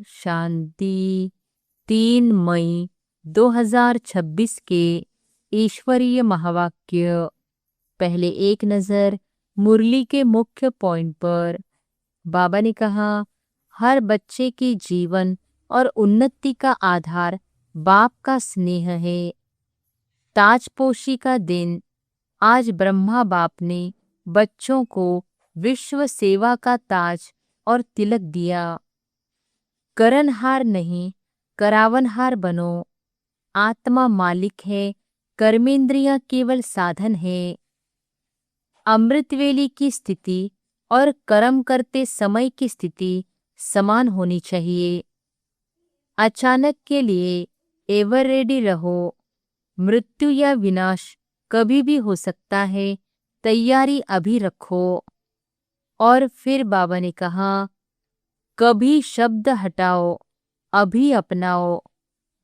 शांति। 3 मई 2026 के ईश्वरीय महावाक्य। पहले एक नज़र मुरली के मुख्य पॉइंट पर। बाबा ने कहा, हर बच्चे के जीवन और उन्नति का आधार बाप का स्नेह है। ताजपोशी का दिन। आज ब्रह्मा बाप ने बच्चों को विश्व सेवा का ताज और तिलक दिया। करनहार नहीं, करावनहार बनो। आत्मा मालिक है, कर्मेंद्रियां केवल साधन है। अमृतवेली की स्थिति और कर्म करते समय की स्थिति समान होनी चाहिए। अचानक के लिए एवर रेडी रहो। मृत्यु या विनाश कभी भी हो सकता है, तैयारी अभी रखो। और फिर बाबा ने कहा, कभी शब्द हटाओ, अभी अपनाओ।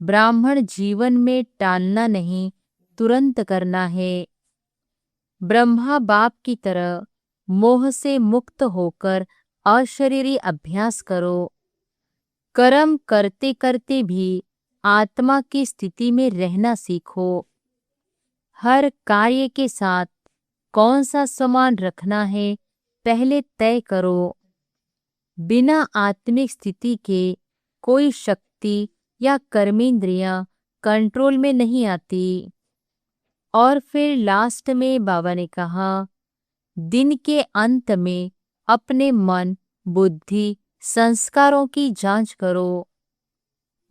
ब्राह्मण जीवन में टालना नहीं, तुरंत करना है। ब्रह्मा बाप की तरह मोह से मुक्त होकर अशरीरी अभ्यास करो। कर्म करते करते भी आत्मा की स्थिति में रहना सीखो। हर कार्य के साथ कौन सा सामान रखना है, पहले तय करो। बिना आत्मिक स्थिति के कोई शक्ति या कर्मेंद्रियां कंट्रोल में नहीं आती। और फिर लास्ट में बाबा ने कहा, दिन के अंत में अपने मन, बुद्धि, संस्कारों की जांच करो।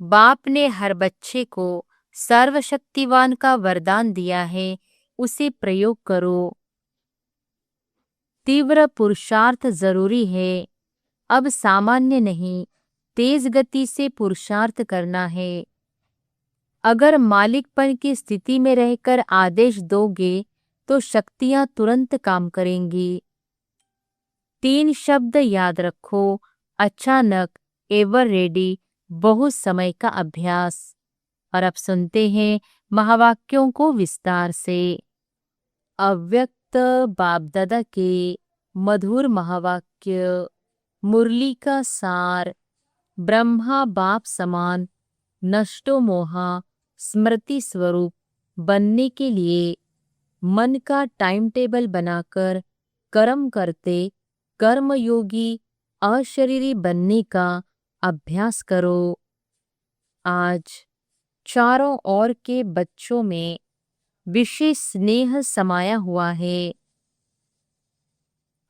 बाप ने हर बच्चे को सर्वशक्तिवान का वरदान दिया है, उसे प्रयोग करो। तीव्र पुरुषार्थ जरूरी है। अब सामान्य नहीं, तेज गति से पुरुषार्थ करना है। अगर मालिकपन की स्थिति में रहकर आदेश दोगे तो शक्तियां तुरंत काम करेंगी। 3 शब्द याद रखो, अचानक, एवर रेडी, बहुत समय का अभ्यास। और अब सुनते हैं महावाक्यों को विस्तार से। अव्यक्त बाप दादा के मधुर महावाक्य। मुरली का सार। ब्रह्मा बाप समान नष्टो मोहा स्मृति स्वरूप बनने के लिए मन का टाइम टेबल बनाकर कर्म करते कर्मयोगी अशरीरी बनने का अभ्यास करो। आज चारों ओर के बच्चों में विशेष स्नेह समाया हुआ है।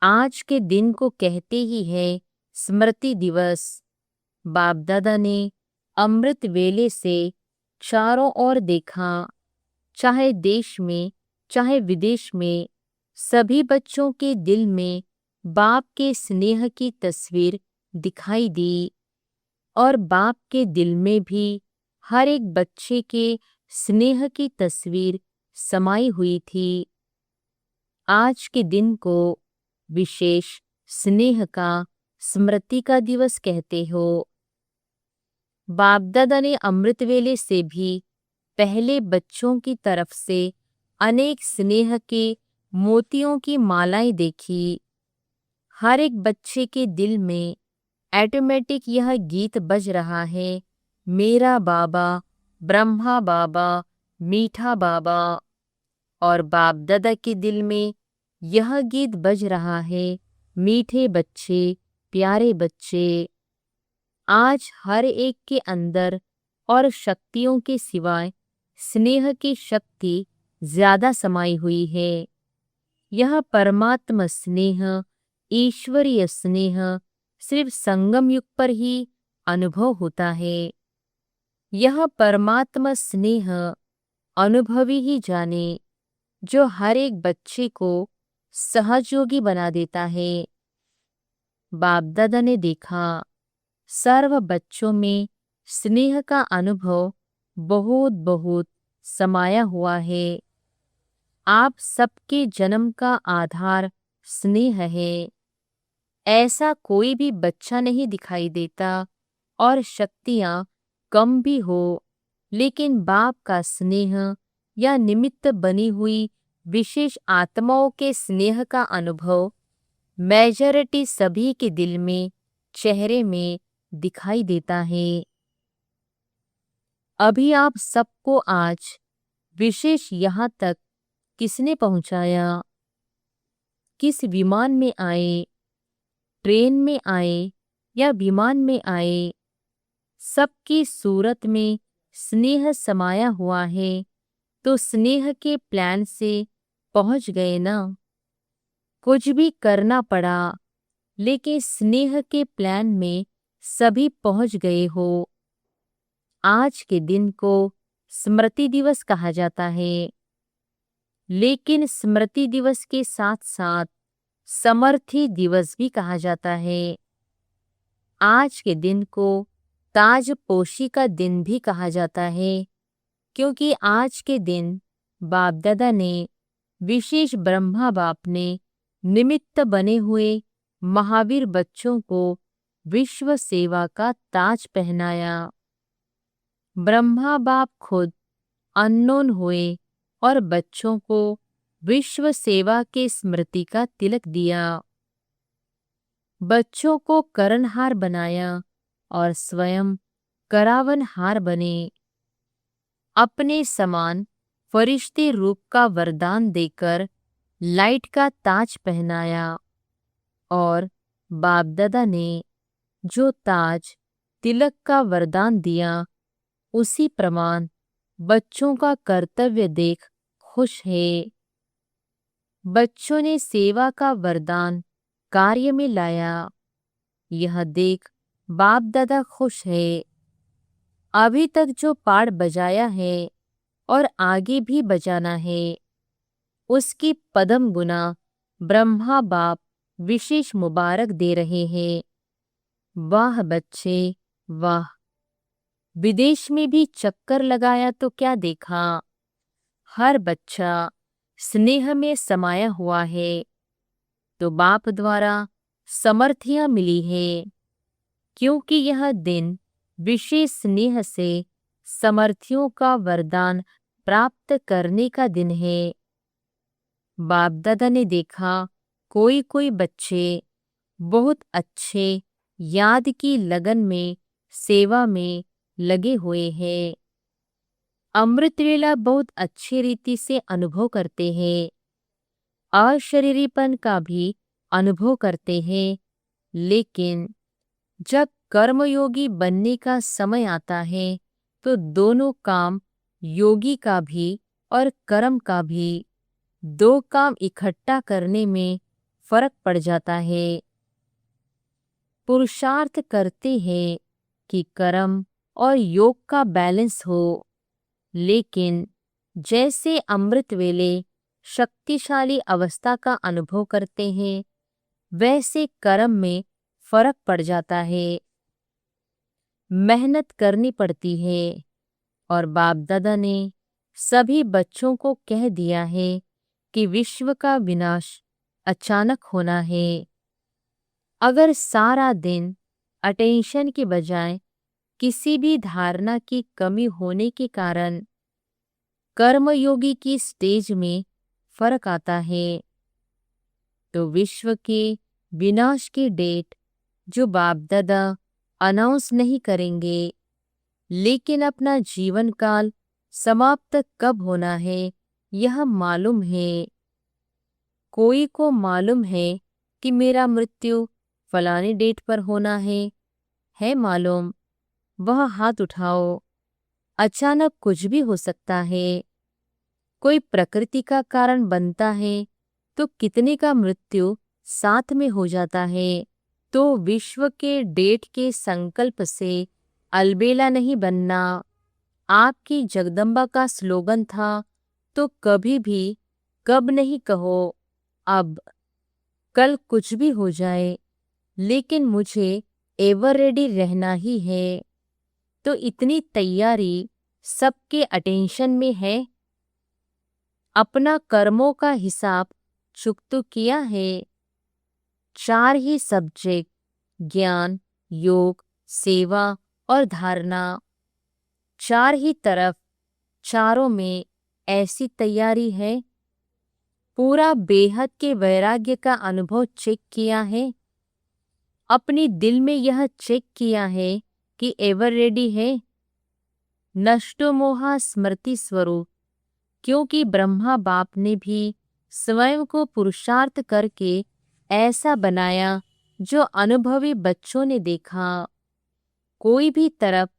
आज के दिन को कहते ही है स्मृति दिवस। बाप दादा ने अमृत वेले से चारों ओर देखा, चाहे देश में चाहे विदेश में, सभी बच्चों के दिल में बाप के स्नेह की तस्वीर दिखाई दी। और बाप के दिल में भी हर एक बच्चे के स्नेह की तस्वीर समाई हुई थी। आज के दिन को विशेष स्नेह का, स्मृति का दिवस कहते हो। बाप दादा ने अमृत वेले से भी पहले बच्चों की तरफ से अनेक स्नेह के मोतियों की मालाएं देखी। हर एक बच्चे के दिल में ऑटोमेटिक यह गीत बज रहा है, मेरा बाबा, ब्रह्मा बाबा, मीठा बाबा। और बाप दादा के दिल में यह गीत बज रहा है, मीठे बच्चे, प्यारे बच्चे। आज हर एक के अंदर और शक्तियों के सिवाय स्नेह की शक्ति ज्यादा समाई हुई है। यह परमात्मा स्नेह, ईश्वरीय स्नेह सिर्फ संगम युग पर ही अनुभव होता है। यह परमात्मा स्नेह अनुभवी ही जाने, जो हर एक बच्चे को सहयोगी बना देता है। बाप दादा ने देखा, सर्व बच्चों में स्नेह का अनुभव बहुत बहुत समाया हुआ है। आप सबके जन्म का आधार स्नेह है। ऐसा कोई भी बच्चा नहीं दिखाई देता और शक्तियां कम भी हो, लेकिन बाप का स्नेह या निमित्त बनी हुई विशेष आत्माओं के स्नेह का अनुभव मेजॉरिटी सभी के दिल में, चेहरे में दिखाई देता है। अभी आप सबको आज विशेष यहाँ तक किसने पहुँचाया? किस विमान में आए, ट्रेन में आए या विमान में आए? सबकी सूरत में स्नेह समाया हुआ है, तो स्नेह के प्लान से पहुंच गए ना। कुछ भी करना पड़ा, लेकिन स्नेह के प्लान में सभी पहुंच गए हो। आज के दिन को स्मृति दिवस कहा जाता है, लेकिन स्मृति दिवस के साथ साथ समर्थी दिवस भी कहा जाता है। आज के दिन को ताजपोशी का दिन भी कहा जाता है, क्योंकि आज के दिन बाप दादा ने, विशेष ब्रह्मा बाप ने निमित्त बने हुए महावीर बच्चों को विश्व सेवा का ताज पहनाया। ब्रह्मा बाप खुद अननोन हुए और बच्चों को विश्व सेवा के स्मृति का तिलक दिया। बच्चों को करणहार बनाया और स्वयं करावनहार बने। अपने समान फरिश्ते रूप का वरदान देकर लाइट का ताज पहनाया और बाप दादा ने जो ताज तिलक का वरदान दिया, उसी प्रमाण बच्चों का कर्तव्य देख खुश है। बच्चों ने सेवा का वरदान कार्य में लाया, यह देख बाप दादा खुश है। अभी तक जो पाठ बजाया है और आगे भी बजाना है, उसकी पदम गुना ब्रह्मा बाप विशेष मुबारक दे रहे हैं। वाह बच्चे वाह! विदेश में भी चक्कर लगाया तो क्या देखा? हर बच्चा स्नेह में समाया हुआ है, तो बाप द्वारा समर्थियां मिली है, क्योंकि यह दिन विशेष स्नेह से समर्थियों का वरदान प्राप्त करने का दिन है। बाप दादा ने देखा कोई कोई बच्चे बहुत अच्छे याद की लगन में सेवा में लगे हुए हैं। अमृत वेला बहुत अच्छी रीति से अनुभव करते हैं, अशरीरीपन का भी अनुभव करते हैं, लेकिन जब कर्मयोगी बनने का समय आता है, तो दोनों काम, योगी का भी और कर्म का भी, दो काम इकट्ठा करने में फर्क पड़ जाता है। पुरुषार्थ करते हैं कि कर्म और योग का बैलेंस हो, लेकिन जैसे अमृत वेले शक्तिशाली अवस्था का अनुभव करते हैं, वैसे कर्म में फर्क पड़ जाता है, मेहनत करनी पड़ती है। और बाप दादा ने सभी बच्चों को कह दिया है कि विश्व का विनाश अचानक होना है। अगर सारा दिन अटेंशन के बजाय किसी भी धारणा की कमी होने के कारण कर्मयोगी की स्टेज में फर्क आता है, तो विश्व के विनाश की डेट जो बाप दादा अनाउंस नहीं करेंगे, लेकिन अपना जीवन काल समाप्त कब होना है यह मालूम है। कोई को मालूम है कि मेरा मृत्यु फलानी डेट पर होना है मालूम? वह हाथ उठाओ। अचानक कुछ भी हो सकता है। कोई प्रकृति का कारण बनता है तो कितने का मृत्यु साथ में हो जाता है। तो विश्व के डेट के संकल्प से अलबेला नहीं बनना। आपकी जगदम्बा का स्लोगन था, तो कभी भी कब नहीं कहो अब। कल कुछ भी हो जाए, लेकिन मुझे एवर रेडी रहना ही है। तो इतनी तैयारी सबके अटेंशन में है। अपना कर्मों का हिसाब चुक तो किया है। 4 ही सब्जेक्ट, ज्ञान, योग, सेवा और धारणा, 4 ही तरफ, चारों में ऐसी तैयारी है। पूरा बेहद के वैराग्य का अनुभव चेक किया है। अपने दिल में यह चेक किया है कि एवर रेडी है? नष्टो मोहा स्मृति स्वरूप, क्योंकि ब्रह्मा बाप ने भी स्वयं को पुरुषार्थ करके ऐसा बनाया जो अनुभवी बच्चों ने देखा। कोई भी तरफ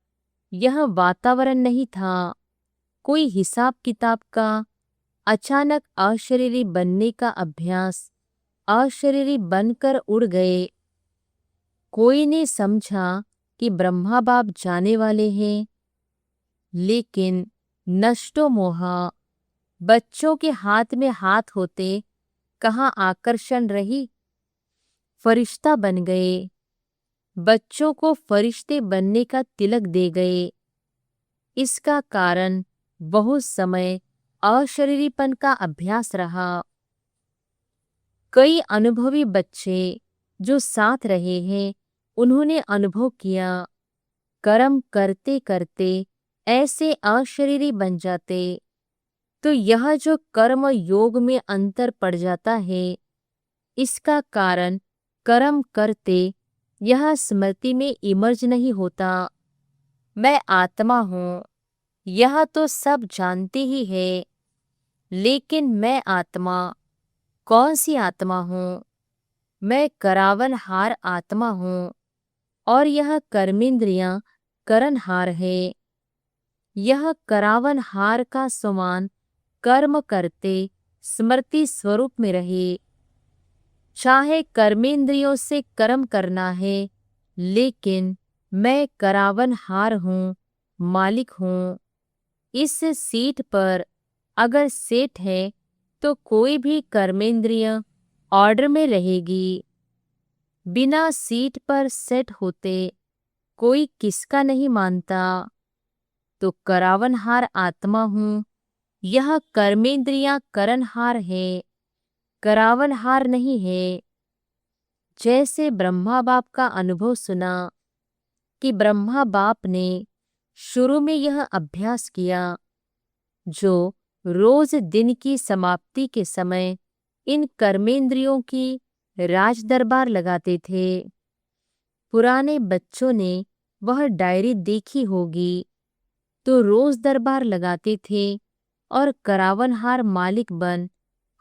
यह वातावरण नहीं था, कोई हिसाब किताब का। अचानक अशरीरी बनने का अभ्यास, अशरीरी बनकर उड़ गए। कोई ने समझा कि ब्रह्मा बाप जाने वाले हैं, लेकिन नष्टो मोहा, बच्चों के हाथ में हाथ होते कहाँ आकर्षण रही, फरिश्ता बन गए। बच्चों को फरिश्ते बनने का तिलक दे गए। इसका कारण बहुत समय अशरीरीपन का अभ्यास रहा। कई अनुभवी बच्चे जो साथ रहे हैं, उन्होंने अनुभव किया, कर्म करते करते ऐसे अशरीरी बन जाते। तो यह जो कर्म योग में अंतर पड़ जाता है, इसका कारण कर्म करते यह स्मृति में इमर्ज नहीं होता। मैं आत्मा हूँ, यह तो सब जानते ही है, लेकिन मैं आत्मा कौन सी आत्मा हूँ? मैं करावनहार आत्मा हूँ और यह कर्मेंद्रियां करनहार है। यह करावनहार का समान कर्म करते स्मृति स्वरूप में रहे। चाहे कर्मेंद्रियों से कर्म करना है, लेकिन मैं करावनहार हूँ, मालिक हूँ। इस सीट पर अगर सेठ है तो कोई भी कर्मेंद्रिय ऑर्डर में रहेगी। बिना सीट पर सेट होते कोई किसका नहीं मानता। तो करावनहार आत्मा हूँ, यह कर्मेंद्रियां करनहार है, करावनहार नहीं है। जैसे ब्रह्मा बाप का अनुभव सुना कि ब्रह्मा बाप ने शुरू में यह अभ्यास किया, जो रोज दिन की समाप्ति के समय इन कर्मेंद्रियों की राज दरबार लगाते थे। पुराने बच्चों ने वह डायरी देखी होगी, तो रोज दरबार लगाते थे और करावनहार मालिक बन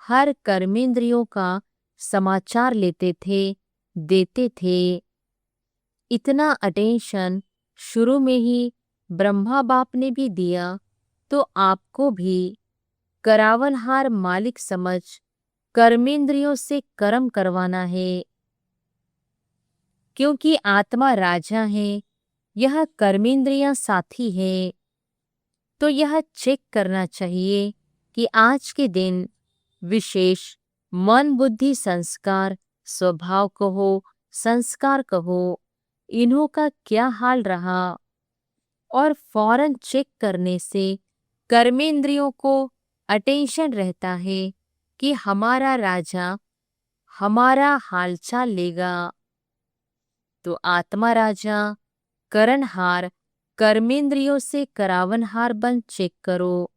हर कर्मेंद्रियों का समाचार लेते थे, देते थे। इतना अटेंशन शुरू में ही ब्रह्मा बाप ने भी दिया, तो आपको भी करावनहार मालिक समझ कर्मेंद्रियों से कर्म करवाना है। क्योंकि आत्मा राजा है, यह कर्मेंद्रियां साथी है। तो यह चेक करना चाहिए कि आज के दिन विशेष मन बुद्धि संस्कार, स्वभाव कहो, संस्कार कहो, इन्हों का क्या हाल रहा। और फौरन चेक करने से कर्मेंद्रियों को अटेंशन रहता है कि हमारा राजा हमारा हालचाल लेगा। तो आत्मा राजा करनहार, कर्मेंद्रियों से करावनहार बन चेक करो।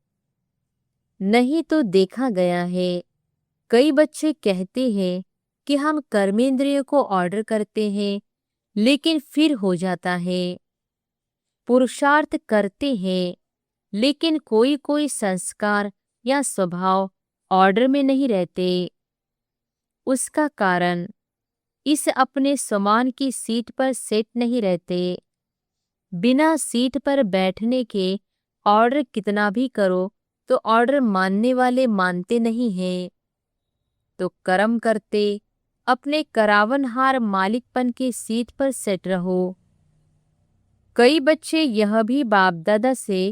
नहीं तो देखा गया है, कई बच्चे कहते हैं कि हम कर्मेंद्रियों को ऑर्डर करते हैं, लेकिन फिर हो जाता है। पुरुषार्थ करते हैं, लेकिन कोई कोई संस्कार या स्वभाव ऑर्डर में नहीं रहते। उसका कारण इस अपने समान की सीट पर सेट नहीं रहते। बिना सीट पर बैठने के ऑर्डर कितना भी करो तो ऑर्डर मानने वाले मानते नहीं हैं। तो कर्म करते अपने करावनहार मालिकपन की सीट पर सेट रहो। कई बच्चे यह भी बाप दादा से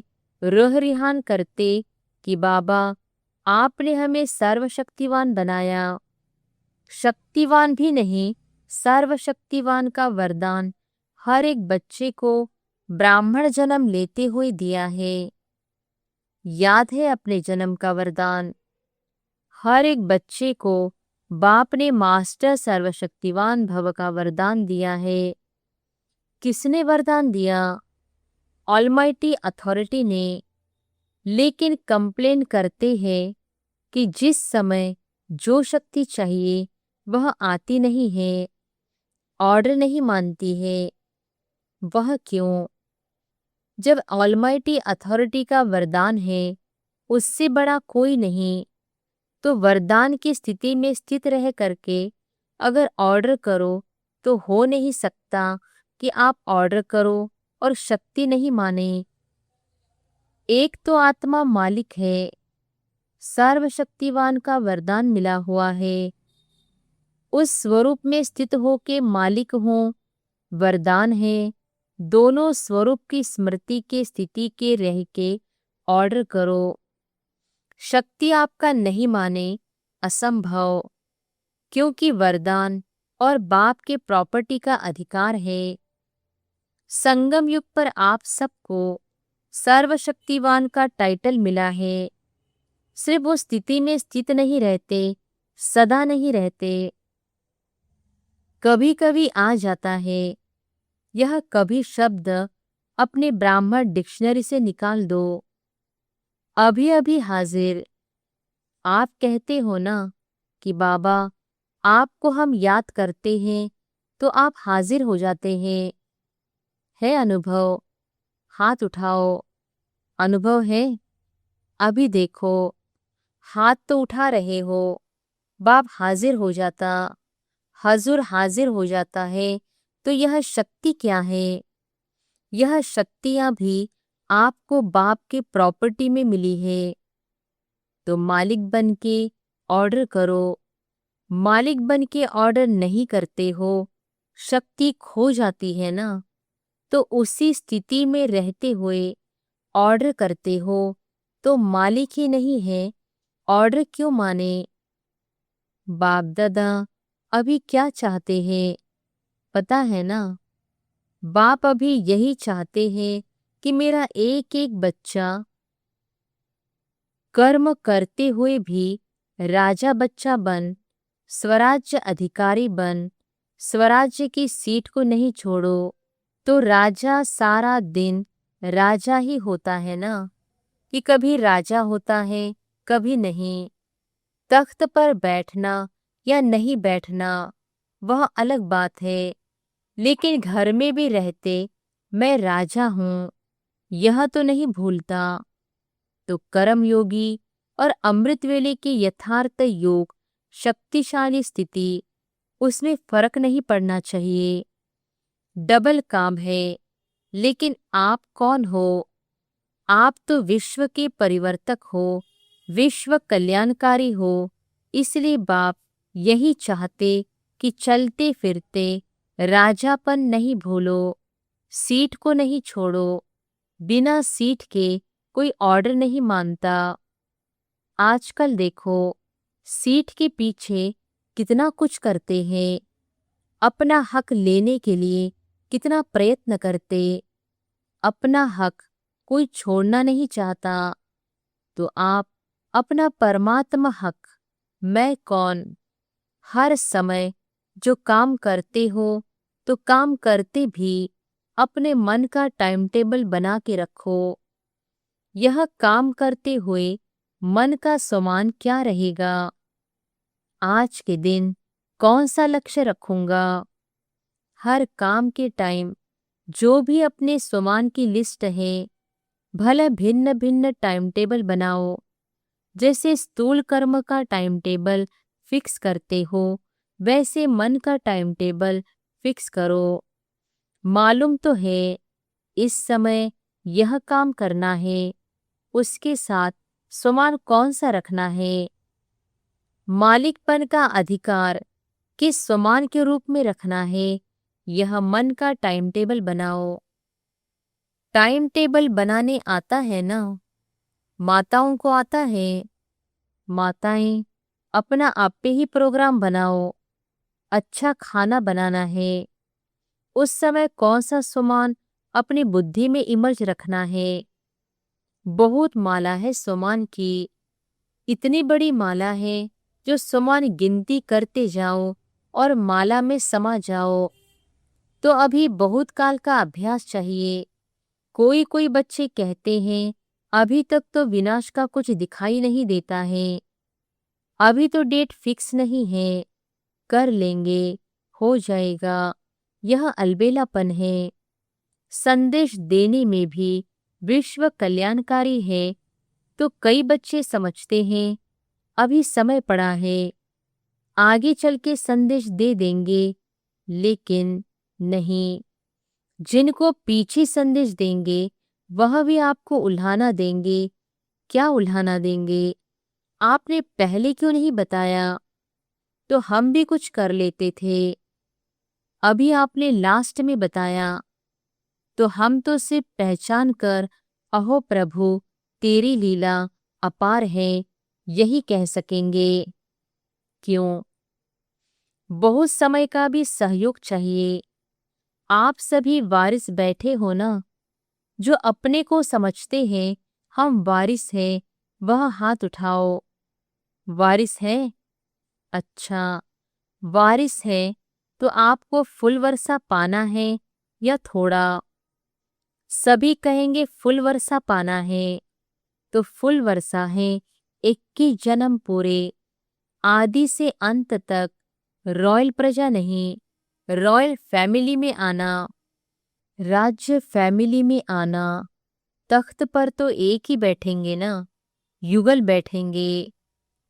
रोह रिहान करते कि बाबा आपने हमें सर्वशक्तिवान बनाया। शक्तिवान भी नहीं, सर्वशक्तिवान का वरदान हर एक बच्चे को ब्राह्मण जन्म लेते हुए दिया है। याद है अपने जन्म का वरदान? हर एक बच्चे को बाप ने मास्टर सर्वशक्तिवान भव का वरदान दिया है। किसने वरदान दिया? ऑलमाइटी अथॉरिटी ने। लेकिन कंप्लेन करते हैं कि जिस समय जो शक्ति चाहिए वह आती नहीं है। ऑर्डर नहीं मानती है। वह क्यों? जब ऑलमाइटी अथॉरिटी का वरदान है, उससे बड़ा कोई नहीं, तो वरदान की स्थिति में स्थित रह करके अगर ऑर्डर करो तो हो नहीं सकता कि आप ऑर्डर करो और शक्ति नहीं माने। एक तो आत्मा मालिक है, सर्वशक्तिवान का वरदान मिला हुआ है। उस स्वरूप में स्थित हो के मालिक हो, वरदान है। दोनों स्वरूप की स्मृति के स्थिति के रह के ऑर्डर करो। शक्ति आपका नहीं माने, असंभव, क्योंकि वरदान और बाप के प्रॉपर्टी का अधिकार है। संगम युग पर आप सबको सर्वशक्तिवान का टाइटल मिला है। सिर्फ वो स्थिति में स्थित नहीं रहते, सदा नहीं रहते, कभी कभी आ जाता है। यह कभी शब्द अपने ब्राह्मण डिक्शनरी से निकाल दो। अभी अभी हाजिर। आप कहते हो ना कि बाबा आपको हम याद करते हैं तो आप हाजिर हो जाते हैं। है अनुभव? हाथ उठाओ। अनुभव है? अभी देखो, हाथ तो उठा रहे हो, बाप हाजिर हो जाता, हजूर हाजिर हो जाता है। तो यह शक्ति क्या है? यह शक्तियां भी आपको बाप के प्रॉपर्टी में मिली है। तो मालिक बन के ऑर्डर करो। मालिक बन के ऑर्डर नहीं करते हो, शक्ति खो जाती है ना। तो उसी स्थिति में रहते हुए ऑर्डर करते हो तो मालिक ही नहीं है, ऑर्डर क्यों माने? बाप दादा अभी क्या चाहते हैं पता है ना? बाप अभी यही चाहते हैं कि मेरा एक एक बच्चा कर्म करते हुए भी राजा बच्चा बन, स्वराज्य अधिकारी बन। स्वराज्य की सीट को नहीं छोड़ो तो राजा सारा दिन राजा ही होता है ना, कि कभी राजा होता है कभी नहीं। तख्त पर बैठना या नहीं बैठना वह अलग बात है, लेकिन घर में भी रहते मैं राजा हूँ यह तो नहीं भूलता। तो कर्म योगी और अमृत वेले के यथार्थ योग शक्तिशाली स्थिति, उसमें फर्क नहीं पड़ना चाहिए। डबल काम है। लेकिन आप कौन हो? आप तो विश्व के परिवर्तक हो, विश्व कल्याणकारी हो। इसलिए बाप यही चाहते कि चलते फिरते राजापन नहीं भूलो, सीट को नहीं छोड़ो। बिना सीट के कोई ऑर्डर नहीं मानता। आजकल देखो, सीट के पीछे कितना कुछ करते हैं, अपना हक लेने के लिए कितना प्रयत्न करते। अपना हक कोई छोड़ना नहीं चाहता। तो आप अपना परमात्मा हक, मैं कौन, हर समय जो काम करते हो तो काम करते भी अपने मन का टाइम टेबल बना के रखो। यह काम करते हुए मन का समान क्या रहेगा? आज के दिन कौन सा लक्ष्य रखूंगा? हर काम के टाइम जो भी अपने समान की लिस्ट है, भले भिन्न भिन्न टाइम टेबल बनाओ। जैसे स्थूल कर्म का टाइम टेबल फिक्स करते हो, वैसे मन का टाइम टेबल फिक्स करो। मालूम तो है इस समय यह काम करना है, उसके साथ समान कौन सा रखना है। मालिकपन का अधिकार किस समान के रूप में रखना है, यह मन का टाइम टेबल बनाओ। टाइम टेबल बनाने आता है ना? माताओं को आता है। माताएं अपना आप पे ही प्रोग्राम बनाओ। अच्छा खाना बनाना है, उस समय कौन सा सामान अपनी बुद्धि में इमर्ज रखना है। बहुत माला है सामान की, इतनी बड़ी माला है जो सामान गिनती करते जाओ और माला में समा जाओ। तो अभी बहुत काल का अभ्यास चाहिए। कोई कोई बच्चे कहते हैं अभी तक तो विनाश का कुछ दिखाई नहीं देता है, अभी तो डेट फिक्स नहीं है, कर लेंगे, हो जाएगा। यह अलबेलापन है। संदेश देने में भी विश्व कल्याणकारी है तो कई बच्चे समझते हैं अभी समय पड़ा है, आगे चल के संदेश दे देंगे, लेकिन नहीं। जिनको पीछे संदेश देंगे वह भी आपको उल्हाना देंगे। क्या उल्हाना देंगे? आपने पहले क्यों नहीं बताया? तो हम भी कुछ कर लेते थे। अभी आपने लास्ट में बताया तो हम तो सिर्फ पहचान कर अहो प्रभु तेरी लीला अपार है यही कह सकेंगे। क्यों? बहुत समय का भी सहयोग चाहिए। आप सभी वारिस बैठे हो ना? जो अपने को समझते हैं हम वारिस हैं, वह हाथ उठाओ। वारिस है? अच्छा, वारिस है तो आपको फुल वर्षा पाना है या थोड़ा? सभी कहेंगे फुल वर्षा पाना है तो फुल वर्षा है 21 जन्म पूरे, आदि से अंत तक रॉयल प्रजा नहीं, रॉयल फैमिली में आना, राज्य फैमिली में आना। तख्त पर तो एक ही बैठेंगे ना, युगल बैठेंगे,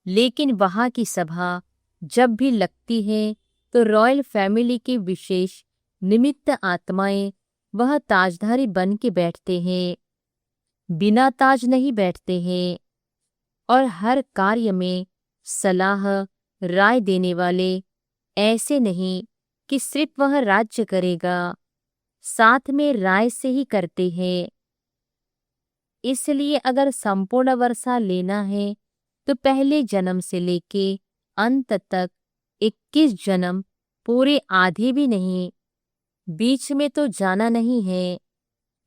लेकिन वहां की सभा जब भी लगती है तो रॉयल फैमिली के विशेष निमित्त आत्माएं वह ताजधारी बन के बैठते हैं, बिना ताज नहीं बैठते हैं। और हर कार्य में सलाह राय देने वाले ऐसे नहीं कि सिर्फ वह राज्य करेगा, साथ में राय से ही करते हैं। इसलिए अगर संपूर्ण वर्षा लेना है तो पहले जन्म से लेके अंत तक 21 जन्म पूरे, आधे भी नहीं, बीच में तो जाना नहीं है,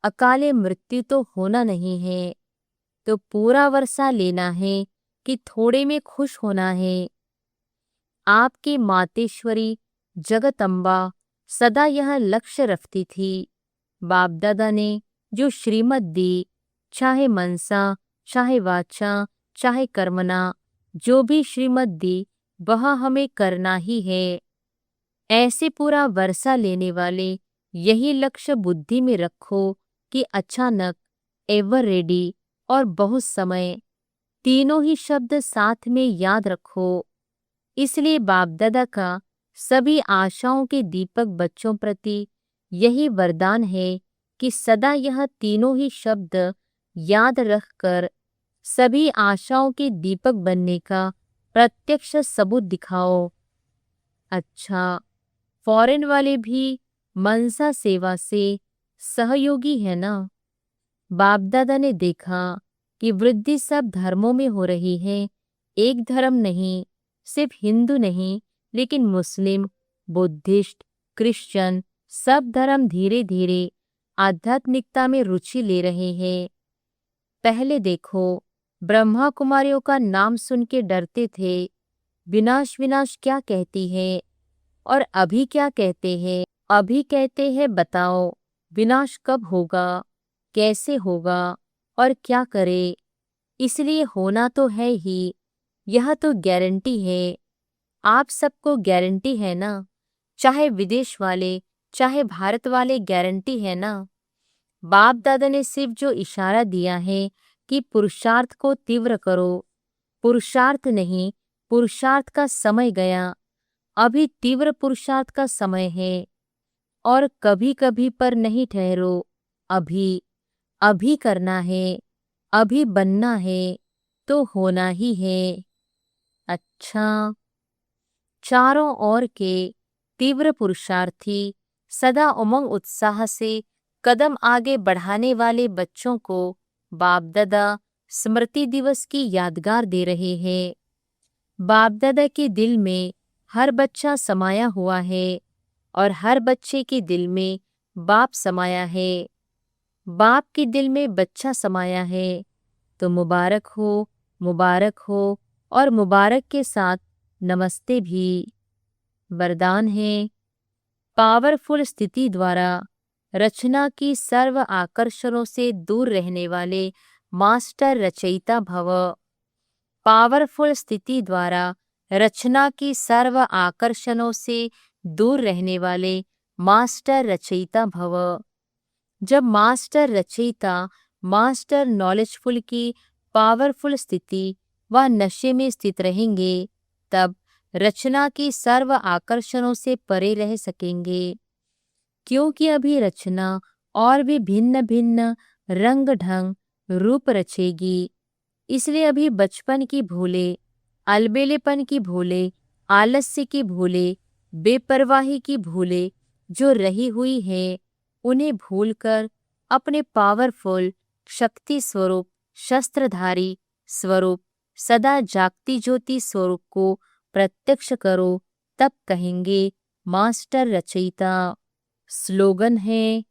अकाले मृत्यु तो होना नहीं है। तो पूरा वर्षा लेना है कि थोड़े में खुश होना है। आपकी मातेश्वरी जगदम्बा सदा यह लक्ष्य रखती थी। बाप दादा ने जो श्रीमत दी, चाहे मनसा, चाहे वाचा, चाहे कर्मना, जो भी श्रीमत दी वह हमें करना ही है। ऐसे पूरा वर्षा लेने वाले यही लक्ष्य बुद्धि में रखो कि अचानक, एवर रेडी और बहुत समय, तीनों ही शब्द साथ में याद रखो। इसलिए बाप दादा का सभी आशाओं के दीपक बच्चों प्रति यही वरदान है कि सदा यह तीनों ही शब्द याद रखकर सभी आशाओं के दीपक बनने का प्रत्यक्ष सबूत दिखाओ। अच्छा, फॉरेन वाले भी मनसा सेवा से सहयोगी है ना? बाप दादा ने देखा कि वृद्धि सब धर्मों में हो रही है, एक धर्म नहीं, सिर्फ हिंदू नहीं, लेकिन मुस्लिम, बुद्धिस्ट, क्रिश्चियन सब धर्म धीरे धीरे आध्यात्मिकता में रुचि ले रहे हैं। पहले देखो, ब्रह्मा कुमारियों का नाम सुन के डरते थे, विनाश विनाश क्या कहती है, और अभी क्या कहते हैं? अभी कहते हैं बताओ विनाश कब होगा, कैसे होगा और क्या करे। इसलिए होना तो है ही, यह तो गारंटी है। आप सबको गारंटी है ना? चाहे विदेश वाले चाहे भारत वाले, गारंटी है ना? बाप दादा ने सिर्फ जो इशारा दिया है कि पुरुषार्थ को तीव्र करो, पुरुषार्थ नहीं, पुरुषार्थ का समय गया, अभी तीव्र पुरुषार्थ का समय है। और कभी कभी पर नहीं ठहरो, अभी अभी करना है, अभी बनना है तो होना ही है। अच्छा, चारों ओर के तीव्र पुरुषार्थी सदा उमंग उत्साह से कदम आगे बढ़ाने वाले बच्चों को बाप दादा स्मृति दिवस की यादगार दे रहे हैं। बाप दादा के दिल में हर बच्चा समाया हुआ है और हर बच्चे के दिल में बाप समाया है। बाप के दिल में बच्चा समाया है तो मुबारक हो और मुबारक के साथ नमस्ते भी। वरदान है, पावरफुल स्थिति द्वारा रचना की सर्व आकर्षणों से दूर रहने वाले मास्टर रचयिता भव। पावरफुल स्थिति द्वारा रचना की सर्व आकर्षणों से दूर रहने वाले मास्टर रचयिता भव। जब मास्टर रचयिता मास्टर नॉलेजफुल की पावरफुल स्थिति व नशे में स्थित रहेंगे, तब रचना की सर्व आकर्षणों से परे रह सकेंगे। क्योंकि अभी रचना और भी भिन्न भिन्न रंग ढंग रूप रचेगी, इसलिए अभी बचपन की भूले, अलबेलेपन की भूले, आलस्य की भूले, बेपरवाही की भूले जो रही हुई है, उन्हें भूलकर अपने पावरफुल शक्ति स्वरूप, शस्त्रधारी स्वरूप, सदा जागती ज्योति स्वरूप को प्रत्यक्ष करो, तब कहेंगे मास्टर रचयिता। स्लोगन है,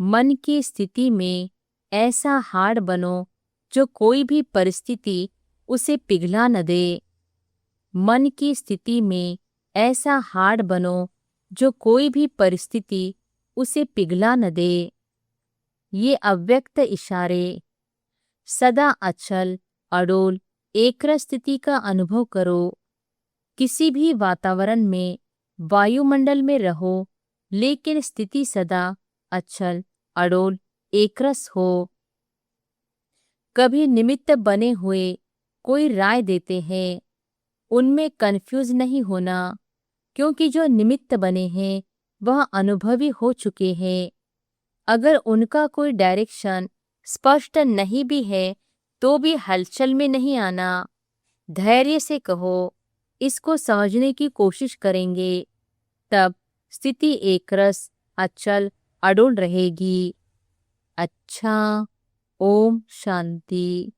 मन की स्थिति में ऐसा हार्ड बनो जो कोई भी परिस्थिति उसे पिघला न दे। मन की स्थिति में ऐसा हार्ड बनो जो कोई भी परिस्थिति उसे पिघला न दे। ये अव्यक्त इशारे सदा अचल, अडोल, एकरस स्थिति का अनुभव करो। किसी भी वातावरण में, वायुमंडल में रहो, लेकिन स्थिति सदा अचल, अडोल, एकरस हो। कभी निमित्त बने हुए कोई राय देते हैं, उनमें कंफ्यूज नहीं होना, क्योंकि जो निमित्त बने हैं वह अनुभवी हो चुके हैं। अगर उनका कोई डायरेक्शन स्पष्ट नहीं भी है तो भी हलचल में नहीं आना। धैर्य से कहो, इसको समझने की कोशिश करेंगे, तब स्थिति एकरस, अचल, अडोल रहेगी। अच्छा, ओम शांति।